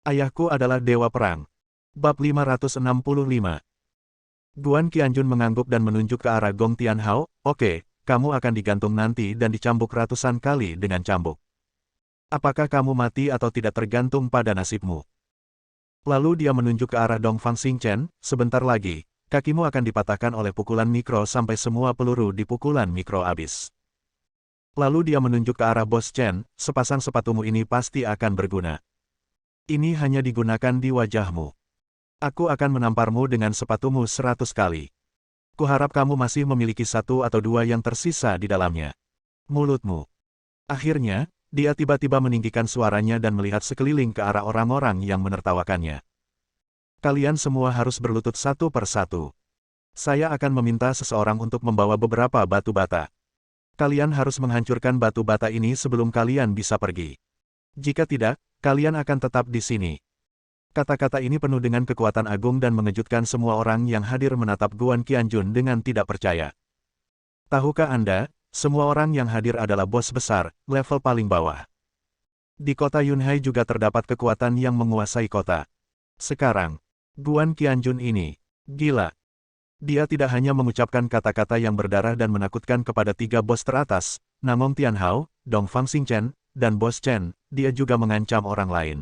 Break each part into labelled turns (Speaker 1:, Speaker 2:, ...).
Speaker 1: Ayahku adalah dewa perang. Bab 565. Guan Qianjun mengangguk dan menunjuk ke arah Gong Tianhao. Oke, kamu akan digantung nanti dan dicambuk ratusan kali dengan cambuk. Apakah kamu mati atau tidak tergantung pada nasibmu? Lalu dia menunjuk ke arah Dongfang Xingchen. Sebentar lagi, kakimu akan dipatahkan oleh pukulan mikro sampai semua peluru di pukulan mikro habis. Lalu dia menunjuk ke arah Bos Chen. Sepasang sepatumu ini pasti akan berguna. Ini hanya digunakan di wajahmu. Aku akan menamparmu dengan sepatumu 100 kali. Kuharap kamu masih memiliki satu atau dua yang tersisa di dalamnya. Mulutmu. Akhirnya, dia tiba-tiba meninggikan suaranya dan melihat sekeliling ke arah orang-orang yang menertawakannya. Kalian semua harus berlutut satu per satu. Saya akan meminta seseorang untuk membawa beberapa batu bata. Kalian harus menghancurkan batu bata ini sebelum kalian bisa pergi. Jika tidak, kalian akan tetap di sini. Kata-kata ini penuh dengan kekuatan agung dan mengejutkan semua orang yang hadir menatap Guan Qianjun dengan tidak percaya. Tahukah Anda, semua orang yang hadir adalah bos besar, level paling bawah. Di kota Yunhai juga terdapat kekuatan yang menguasai kota. Sekarang, Guan Qianjun ini, gila. Dia tidak hanya mengucapkan kata-kata yang berdarah dan menakutkan kepada tiga bos teratas, Namong Tianhao, Dongfang Xingchen, dan Bos Chen, dia juga mengancam orang lain.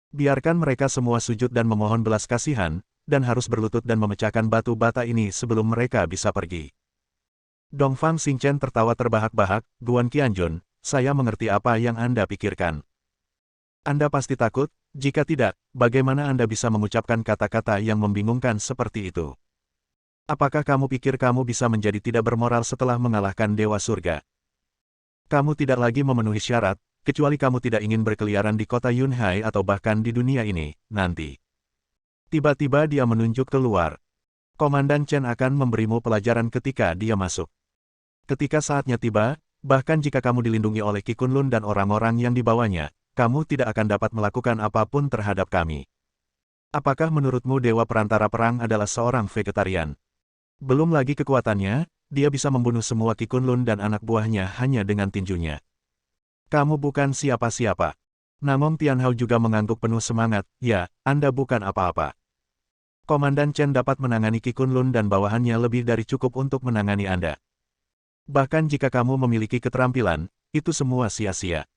Speaker 1: Biarkan mereka semua sujud dan memohon belas kasihan, dan harus berlutut dan memecahkan batu bata ini sebelum mereka bisa pergi. Dongfang Xingchen tertawa terbahak-bahak. Guan Qianjun, saya mengerti apa yang Anda pikirkan. Anda pasti takut, jika tidak, bagaimana Anda bisa mengucapkan kata-kata yang membingungkan seperti itu? Apakah kamu pikir kamu bisa menjadi tidak bermoral setelah mengalahkan Dewa Surga? Kamu tidak lagi memenuhi syarat, kecuali kamu tidak ingin berkeliaran di kota Yunhai atau bahkan di dunia ini, nanti. Tiba-tiba dia menunjuk keluar. Komandan Chen akan memberimu pelajaran ketika dia masuk. Ketika saatnya tiba, bahkan jika kamu dilindungi oleh Qi Kunlun dan orang-orang yang dibawanya, kamu tidak akan dapat melakukan apapun terhadap kami. Apakah menurutmu Dewa Perantara Perang adalah seorang vegetarian? Belum lagi kekuatannya, dia bisa membunuh semua Qi Kunlun dan anak buahnya hanya dengan tinjunya. Kamu bukan siapa-siapa. Namong Tianhao juga mengangguk penuh semangat. Ya, Anda bukan apa-apa. Komandan Chen dapat menangani Qi Kunlun dan bawahannya lebih dari cukup untuk menangani Anda. Bahkan jika kamu memiliki keterampilan, itu semua sia-sia.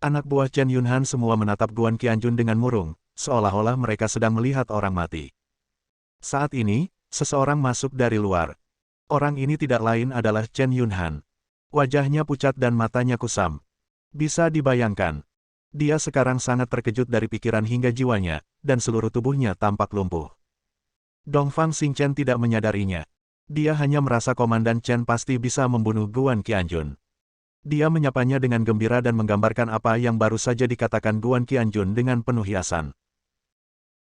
Speaker 1: Anak buah Chen Yunhan semua menatap Guan Qianjun dengan murung, seolah-olah mereka sedang melihat orang mati. Saat ini, seseorang masuk dari luar. Orang ini tidak lain adalah Chen Yunhan. Wajahnya pucat dan matanya kusam. Bisa dibayangkan. Dia sekarang sangat terkejut dari pikiran hingga jiwanya, dan seluruh tubuhnya tampak lumpuh. Dongfang Xingchen tidak menyadarinya. Dia hanya merasa Komandan Chen pasti bisa membunuh Guan Qianjun. Dia menyapanya dengan gembira dan menggambarkan apa yang baru saja dikatakan Guan Qianjun dengan penuh hiasan.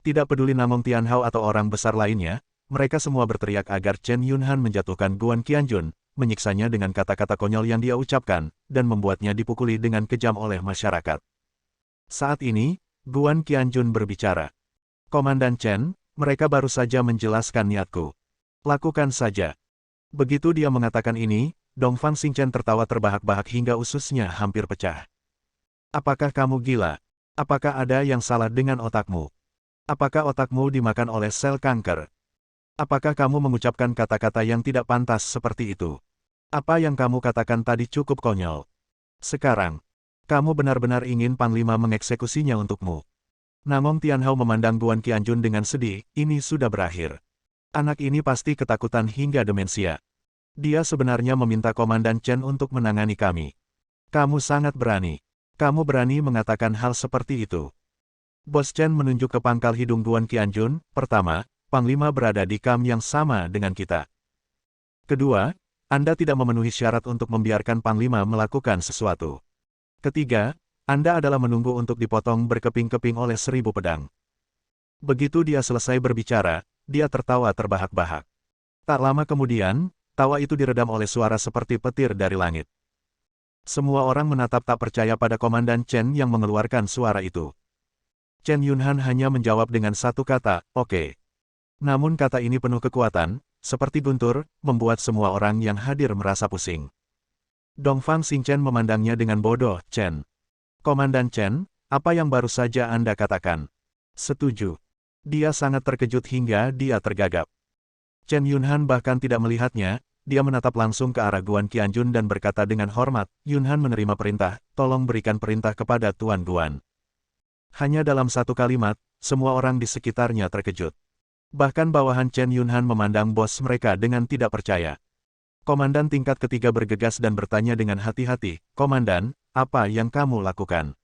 Speaker 1: Tidak peduli Namong Tianhao atau orang besar lainnya, mereka semua berteriak agar Chen Yunhan menjatuhkan Guan Qianjun, menyiksanya dengan kata-kata konyol yang dia ucapkan, dan membuatnya dipukuli dengan kejam oleh masyarakat. Saat ini, Guan Qianjun berbicara. Komandan Chen, mereka baru saja menjelaskan niatku. Lakukan saja. Begitu dia mengatakan ini, Dongfang Xingchen tertawa terbahak-bahak hingga ususnya hampir pecah. Apakah kamu gila? Apakah ada yang salah dengan otakmu? Apakah otakmu dimakan oleh sel kanker? Apakah kamu mengucapkan kata-kata yang tidak pantas seperti itu? Apa yang kamu katakan tadi cukup konyol. Sekarang, kamu benar-benar ingin Panglima mengeksekusinya untukmu. Namong Tianhao memandang Guan Qianjun dengan sedih. Ini sudah berakhir. Anak ini pasti ketakutan hingga demensia. Dia sebenarnya meminta Komandan Chen untuk menangani kami. Kamu sangat berani. Kamu berani mengatakan hal seperti itu. Bos Chen menunjuk ke pangkal hidung Guan Qianjun. Pertama, Panglima berada di kamp yang sama dengan kita. Kedua, Anda tidak memenuhi syarat untuk membiarkan Panglima melakukan sesuatu. Ketiga, Anda adalah menunggu untuk dipotong berkeping-keping oleh 1000 pedang. Begitu dia selesai berbicara, dia tertawa terbahak-bahak. Tak lama kemudian, tawa itu diredam oleh suara seperti petir dari langit. Semua orang menatap tak percaya pada Komandan Chen yang mengeluarkan suara itu. Chen Yunhan hanya menjawab dengan satu kata, oke. Namun kata ini penuh kekuatan, seperti guntur, membuat semua orang yang hadir merasa pusing. Dongfang Xingchen memandangnya dengan bodoh. Chen. Komandan Chen, Apa yang baru saja Anda katakan? Setuju. Dia sangat terkejut hingga dia tergagap. Chen Yunhan bahkan tidak melihatnya, dia menatap langsung ke arah Guan Qianjun dan berkata dengan hormat, Yunhan menerima perintah, tolong berikan perintah kepada Tuan Guan. Hanya dalam satu kalimat, semua orang di sekitarnya terkejut. Bahkan bawahan Chen Yunhan memandang bos mereka dengan tidak percaya. Komandan tingkat ketiga bergegas dan bertanya dengan hati-hati, Komandan, apa yang kamu lakukan?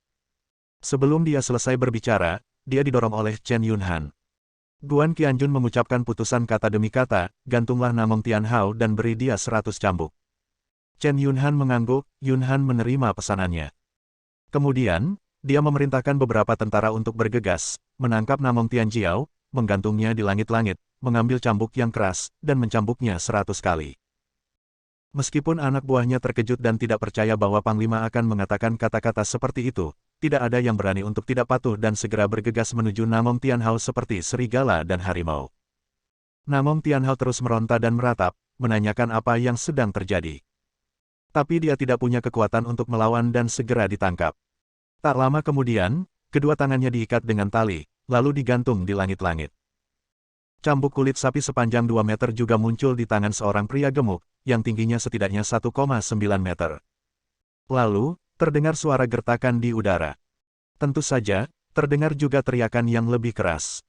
Speaker 1: Sebelum dia selesai berbicara, dia didorong oleh Chen Yunhan. Guan Qianjun mengucapkan putusan kata demi kata, gantunglah Namong Tianhao dan beri dia 100 cambuk. Chen Yunhan mengangguk, Yunhan menerima pesanannya. Kemudian, dia memerintahkan beberapa tentara untuk bergegas, menangkap Namong Tianjiao, menggantungnya di langit-langit, mengambil cambuk yang keras, dan mencambuknya 100 kali. Meskipun anak buahnya terkejut dan tidak percaya bahwa Panglima akan mengatakan kata-kata seperti itu, tidak ada yang berani untuk tidak patuh dan segera bergegas menuju Namong Tianhao seperti serigala dan harimau. Namong Tianhao terus meronta dan meratap, menanyakan apa yang sedang terjadi. Tapi dia tidak punya kekuatan untuk melawan dan segera ditangkap. Tak lama kemudian, kedua tangannya diikat dengan tali, lalu digantung di langit-langit. Cambuk kulit sapi sepanjang 2 meter juga muncul di tangan seorang pria gemuk, yang tingginya setidaknya 1,9 meter. Lalu, terdengar suara gertakan di udara. Tentu saja, terdengar juga teriakan yang lebih keras.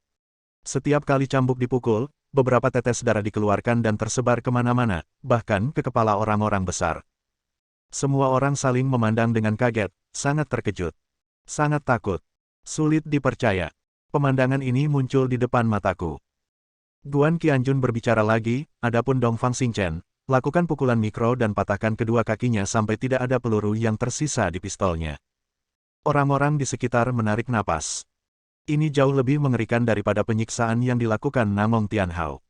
Speaker 1: Setiap kali cambuk dipukul, beberapa tetes darah dikeluarkan dan tersebar kemana-mana, bahkan ke kepala orang-orang besar. Semua orang saling memandang dengan kaget, sangat terkejut. Sangat takut. Sulit dipercaya. Pemandangan ini muncul di depan mataku. Guan Qianjun berbicara lagi, adapun Dongfang Xingchen, lakukan pukulan mikro dan patahkan kedua kakinya sampai tidak ada peluru yang tersisa di pistolnya. Orang-orang di sekitar menarik napas. Ini jauh lebih mengerikan daripada penyiksaan yang dilakukan Namong Tianhao.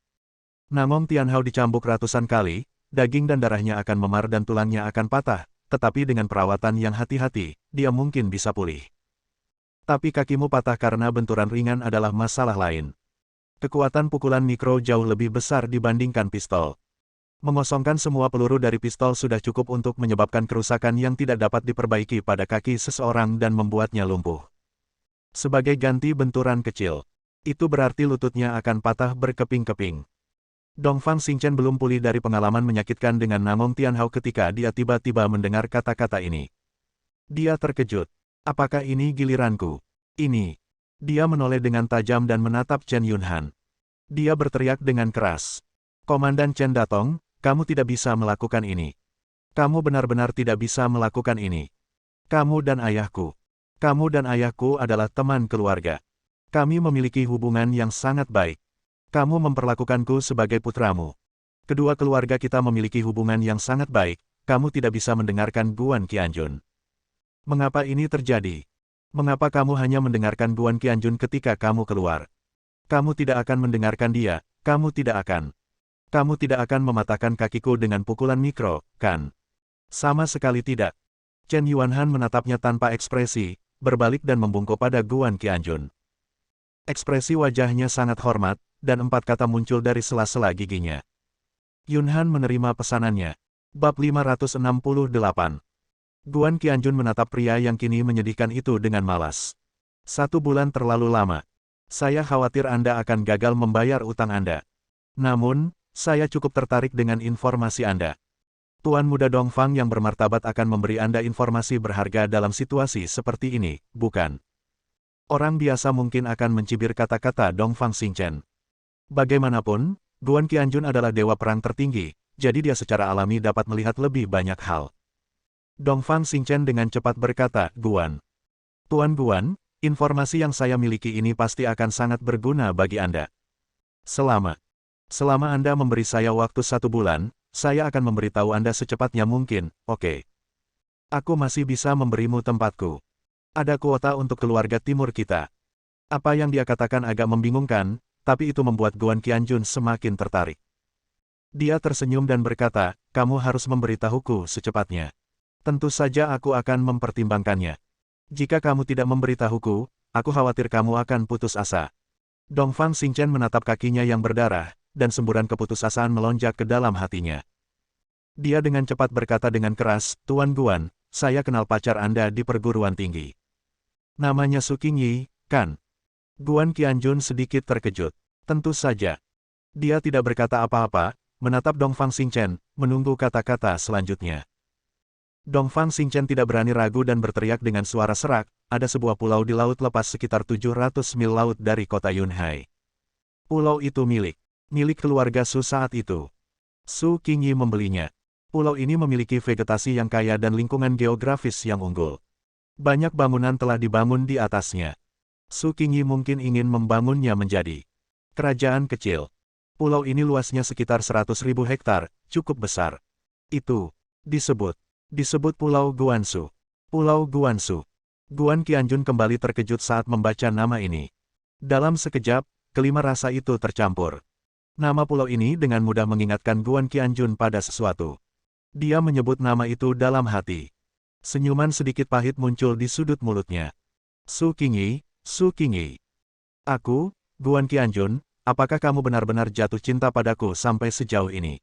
Speaker 1: Namong Tianhao dicambuk ratusan kali, daging dan darahnya akan memar dan tulangnya akan patah, tetapi dengan perawatan yang hati-hati, dia mungkin bisa pulih. Tapi kakimu patah karena benturan ringan adalah masalah lain. Kekuatan pukulan mikro jauh lebih besar dibandingkan pistol. Mengosongkan semua peluru dari pistol sudah cukup untuk menyebabkan kerusakan yang tidak dapat diperbaiki pada kaki seseorang dan membuatnya lumpuh. Sebagai ganti benturan kecil, itu berarti lututnya akan patah berkeping-keping. Dongfang Xingchen belum pulih dari pengalaman menyakitkan dengan Namong Tianhao ketika dia tiba-tiba mendengar kata-kata ini. Dia terkejut. Apakah ini giliranku? Ini. Dia menoleh dengan tajam dan menatap Chen Yunhan. Dia berteriak dengan keras. Komandan Chen Datong, kamu tidak bisa melakukan ini. Kamu benar-benar tidak bisa melakukan ini. Kamu dan ayahku. Kamu dan ayahku adalah teman keluarga. Kami memiliki hubungan yang sangat baik. Kamu memperlakukanku sebagai putramu. Kedua keluarga kita memiliki hubungan yang sangat baik, kamu tidak bisa mendengarkan Guan Qianjun. Mengapa ini terjadi? Mengapa kamu hanya mendengarkan Guan Qianjun ketika kamu keluar? Kamu tidak akan mendengarkan dia, kamu tidak akan. Kamu tidak akan mematahkan kakiku dengan pukulan mikro, kan? Sama sekali tidak. Chen Yuanhan menatapnya tanpa ekspresi, berbalik dan membungkuk pada Guan Qianjun. Ekspresi wajahnya sangat hormat, dan 4 kata muncul dari sela-sela giginya. Yunhan menerima pesanannya. Bab 568. Guan Qianjun menatap pria yang kini menyedihkan itu dengan malas. 1 bulan terlalu lama. Saya khawatir Anda akan gagal membayar utang Anda. Namun, saya cukup tertarik dengan informasi Anda. Tuan Muda Dongfang yang bermartabat akan memberi Anda informasi berharga dalam situasi seperti ini, bukan? Orang biasa mungkin akan mencibir kata-kata Dongfang Xingchen. Bagaimanapun, Guan Qianjun adalah dewa perang tertinggi, jadi dia secara alami dapat melihat lebih banyak hal. Dongfang Xingchen dengan cepat berkata, Guan. Tuan Guan, informasi yang saya miliki ini pasti akan sangat berguna bagi Anda. Selama Anda memberi saya waktu 1 bulan, saya akan memberitahu Anda secepatnya mungkin, oke. Aku masih bisa memberimu tempatku. Ada kuota untuk keluarga timur kita. Apa yang dia katakan agak membingungkan, tapi itu membuat Guan Qianjun semakin tertarik. Dia tersenyum dan berkata, kamu harus memberitahuku secepatnya. Tentu saja aku akan mempertimbangkannya. Jika kamu tidak memberitahuku, aku khawatir kamu akan putus asa. Dongfang Xingchen menatap kakinya yang berdarah, dan semburan keputusasaan melonjak ke dalam hatinya. Dia dengan cepat berkata dengan keras, Tuan Guan, saya kenal pacar Anda di perguruan tinggi. Namanya Su Qingyi, kan? Guan Qianjun sedikit terkejut. Tentu saja. Dia tidak berkata apa-apa, menatap Dongfang Xingchen, menunggu kata-kata selanjutnya. Dongfang Xingchen tidak berani ragu dan berteriak dengan suara serak, ada sebuah pulau di laut lepas sekitar 700 mil laut dari kota Yunhai. Pulau itu milik keluarga Su saat itu. Su Qingyi membelinya. Pulau ini memiliki vegetasi yang kaya dan lingkungan geografis yang unggul. Banyak bangunan telah dibangun di atasnya. Su Qingyi mungkin ingin membangunnya menjadi kerajaan kecil. Pulau ini luasnya sekitar 100.000 hektar, cukup besar. Itu disebut Pulau Guansu. Pulau Guansu. Guan Qianjun kembali terkejut saat membaca nama ini. Dalam sekejap, kelima rasa itu tercampur. Nama pulau ini dengan mudah mengingatkan Guan Qianjun pada sesuatu. Dia menyebut nama itu dalam hati. Senyuman sedikit pahit muncul di sudut mulutnya. Su Qingyi, Su Qingyi. Aku, Guan Qianjun, apakah kamu benar-benar jatuh cinta padaku sampai sejauh ini?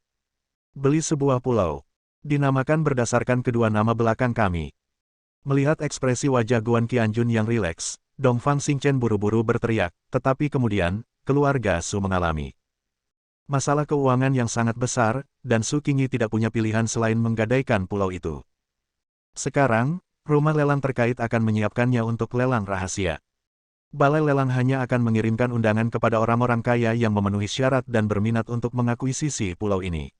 Speaker 1: Beli sebuah pulau. Dinamakan berdasarkan kedua nama belakang kami. Melihat ekspresi wajah Guan Qianjun yang rileks, Dongfang Xingchen buru-buru berteriak, tetapi kemudian, keluarga Su mengalami masalah keuangan yang sangat besar, dan Su Qingyi tidak punya pilihan selain menggadaikan pulau itu. Sekarang, rumah lelang terkait akan menyiapkannya untuk lelang rahasia. Balai lelang hanya akan mengirimkan undangan kepada orang-orang kaya yang memenuhi syarat dan berminat untuk mengakuisisi pulau ini.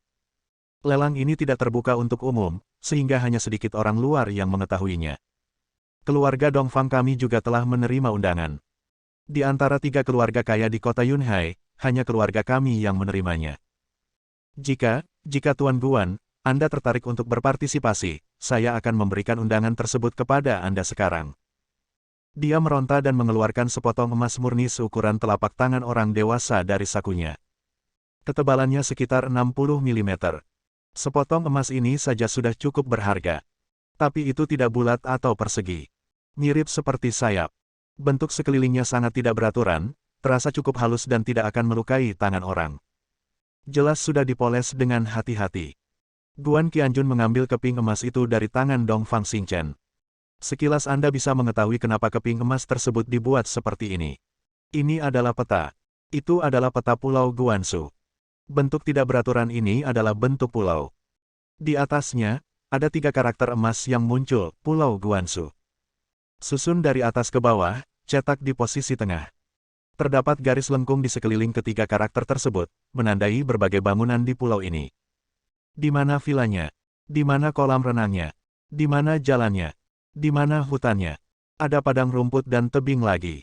Speaker 1: Lelang ini tidak terbuka untuk umum, sehingga hanya sedikit orang luar yang mengetahuinya. Keluarga Dongfang kami juga telah menerima undangan. Di antara 3 keluarga kaya di kota Yunhai, hanya keluarga kami yang menerimanya. Jika Tuan Guan, Anda tertarik untuk berpartisipasi, saya akan memberikan undangan tersebut kepada Anda sekarang. Dia meronta dan mengeluarkan sepotong emas murni seukuran telapak tangan orang dewasa dari sakunya. Ketebalannya sekitar 60 mm. Sepotong emas ini saja sudah cukup berharga. Tapi itu tidak bulat atau persegi. Mirip seperti sayap. Bentuk sekelilingnya sangat tidak beraturan, terasa cukup halus dan tidak akan melukai tangan orang. Jelas sudah dipoles dengan hati-hati. Guan Qianjun mengambil keping emas itu dari tangan Dongfang Xingchen. Sekilas Anda bisa mengetahui kenapa keping emas tersebut dibuat seperti ini. Ini adalah peta. Itu adalah peta Pulau Guansu. Bentuk tidak beraturan ini adalah bentuk pulau. Di atasnya, ada 3 karakter emas yang muncul, Pulau Guansu. Susun dari atas ke bawah, cetak di posisi tengah. Terdapat garis lengkung di sekeliling ketiga karakter tersebut, menandai berbagai bangunan di pulau ini. Di mana vilanya? Di mana kolam renangnya? Di mana jalannya? Di mana hutannya? Ada padang rumput dan tebing lagi.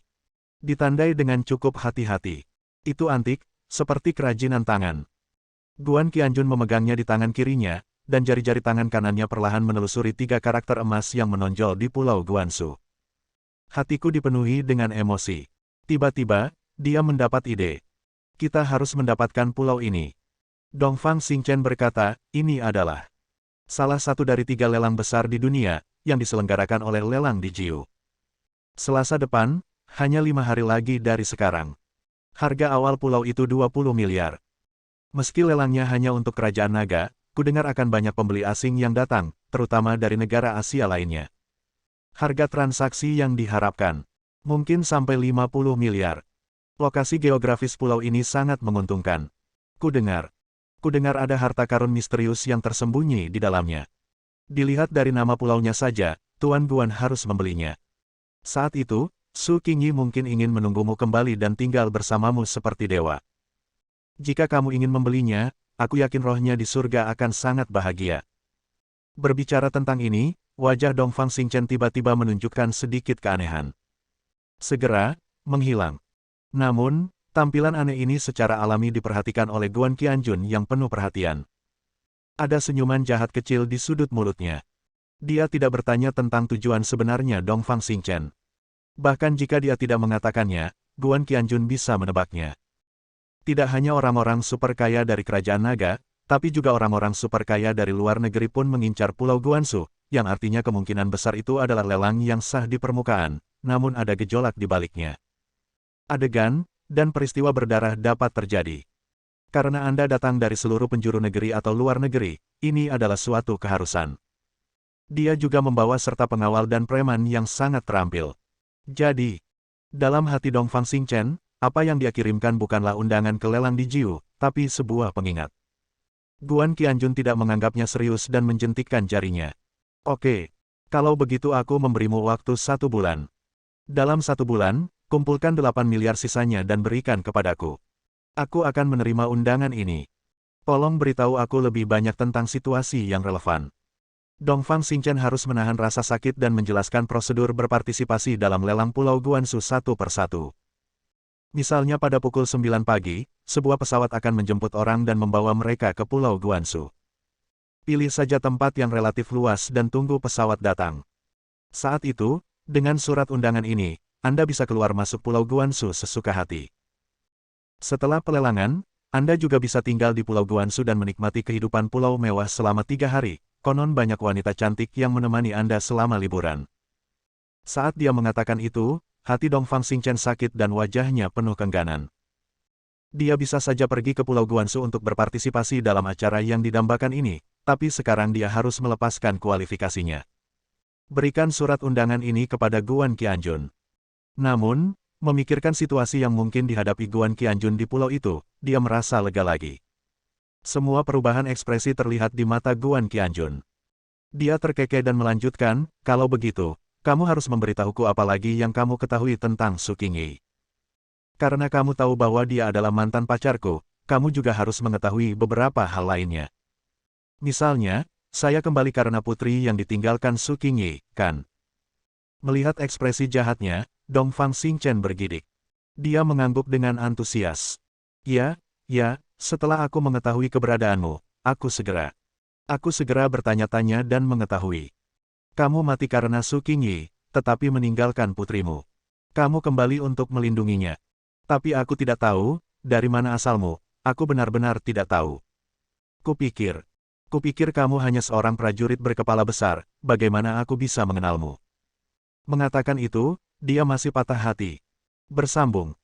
Speaker 1: Ditandai dengan cukup hati-hati. Itu antik, seperti kerajinan tangan. Guan Qianjun memegangnya di tangan kirinya, dan jari-jari tangan kanannya perlahan menelusuri 3 karakter emas yang menonjol di Pulau Guansu. Hatiku dipenuhi dengan emosi. Tiba-tiba, dia mendapat ide. Kita harus mendapatkan pulau ini. Dongfang Xingchen berkata, ini adalah salah satu dari 3 lelang besar di dunia, yang diselenggarakan oleh lelang di Jiu. Selasa depan, hanya 5 hari lagi dari sekarang. Harga awal pulau itu 20 miliar. Meski lelangnya hanya untuk kerajaan naga, kudengar akan banyak pembeli asing yang datang, terutama dari negara Asia lainnya. Harga transaksi yang diharapkan mungkin sampai 50 miliar. Lokasi geografis pulau ini sangat menguntungkan. Kudengar ada harta karun misterius yang tersembunyi di dalamnya. Dilihat dari nama pulaunya saja, Tuan Guan harus membelinya. Saat itu, Su Qingyi mungkin ingin menunggumu kembali dan tinggal bersamamu seperti dewa. Jika kamu ingin membelinya, aku yakin rohnya di surga akan sangat bahagia. Berbicara tentang ini, wajah Dongfang Xingchen tiba-tiba menunjukkan sedikit keanehan. Segera, menghilang. Namun, tampilan aneh ini secara alami diperhatikan oleh Guan Qianjun yang penuh perhatian. Ada senyuman jahat kecil di sudut mulutnya. Dia tidak bertanya tentang tujuan sebenarnya Dongfang Xingchen. Bahkan jika dia tidak mengatakannya, Guan Qianjun bisa menebaknya. Tidak hanya orang-orang super kaya dari kerajaan naga, tapi juga orang-orang super kaya dari luar negeri pun mengincar Pulau Guansu, yang artinya kemungkinan besar itu adalah lelang yang sah di permukaan, namun ada gejolak di baliknya. Adegan dan peristiwa berdarah dapat terjadi. Karena Anda datang dari seluruh penjuru negeri atau luar negeri, ini adalah suatu keharusan. Dia juga membawa serta pengawal dan preman yang sangat terampil. Jadi, dalam hati Dongfang Xingchen, apa yang dia kirimkan bukanlah undangan ke lelang di Jiu, tapi sebuah pengingat. Guan Qianjun tidak menganggapnya serius dan menjentikkan jarinya. Oke, kalau begitu aku memberimu waktu 1 bulan. Dalam 1 bulan, kumpulkan 8 miliar sisanya dan berikan kepadaku. Aku akan menerima undangan ini. Tolong beritahu aku lebih banyak tentang situasi yang relevan. Dongfang Xingchen harus menahan rasa sakit dan menjelaskan prosedur berpartisipasi dalam lelang Pulau Guansu satu persatu. Misalnya pada pukul 9 pagi, sebuah pesawat akan menjemput orang dan membawa mereka ke Pulau Guansu. Pilih saja tempat yang relatif luas dan tunggu pesawat datang. Saat itu, dengan surat undangan ini, Anda bisa keluar masuk Pulau Guansu sesuka hati. Setelah pelelangan, Anda juga bisa tinggal di Pulau Guansu dan menikmati kehidupan pulau mewah selama 3 hari. Konon banyak wanita cantik yang menemani Anda selama liburan. Saat dia mengatakan itu, hati Dongfang Xingchen sakit dan wajahnya penuh keengganan. Dia bisa saja pergi ke Pulau Guansu untuk berpartisipasi dalam acara yang didambakan ini, tapi sekarang dia harus melepaskan kualifikasinya. Berikan surat undangan ini kepada Guan Qianjun. Namun, memikirkan situasi yang mungkin dihadapi Guan Qianjun di pulau itu, dia merasa lega lagi. Semua perubahan ekspresi terlihat di mata Guan Qianjun. Dia terkekeh dan melanjutkan, kalau begitu, kamu harus memberitahuku apa lagi yang kamu ketahui tentang Su Qingyi. Karena kamu tahu bahwa dia adalah mantan pacarku, kamu juga harus mengetahui beberapa hal lainnya. Misalnya, saya kembali karena putri yang ditinggalkan Su Qingyi, kan? Melihat ekspresi jahatnya, Dongfang Xingchen bergidik. Dia mengangguk dengan antusias. Ya, setelah aku mengetahui keberadaanmu, aku segera bertanya-tanya dan mengetahui. Kamu mati karena Su Qingyi, tetapi meninggalkan putrimu. Kamu kembali untuk melindunginya. Tapi aku tidak tahu, dari mana asalmu, aku benar-benar tidak tahu. Kupikir kamu hanya seorang prajurit berkepala besar, bagaimana aku bisa mengenalmu? Mengatakan itu, dia masih patah hati. Bersambung,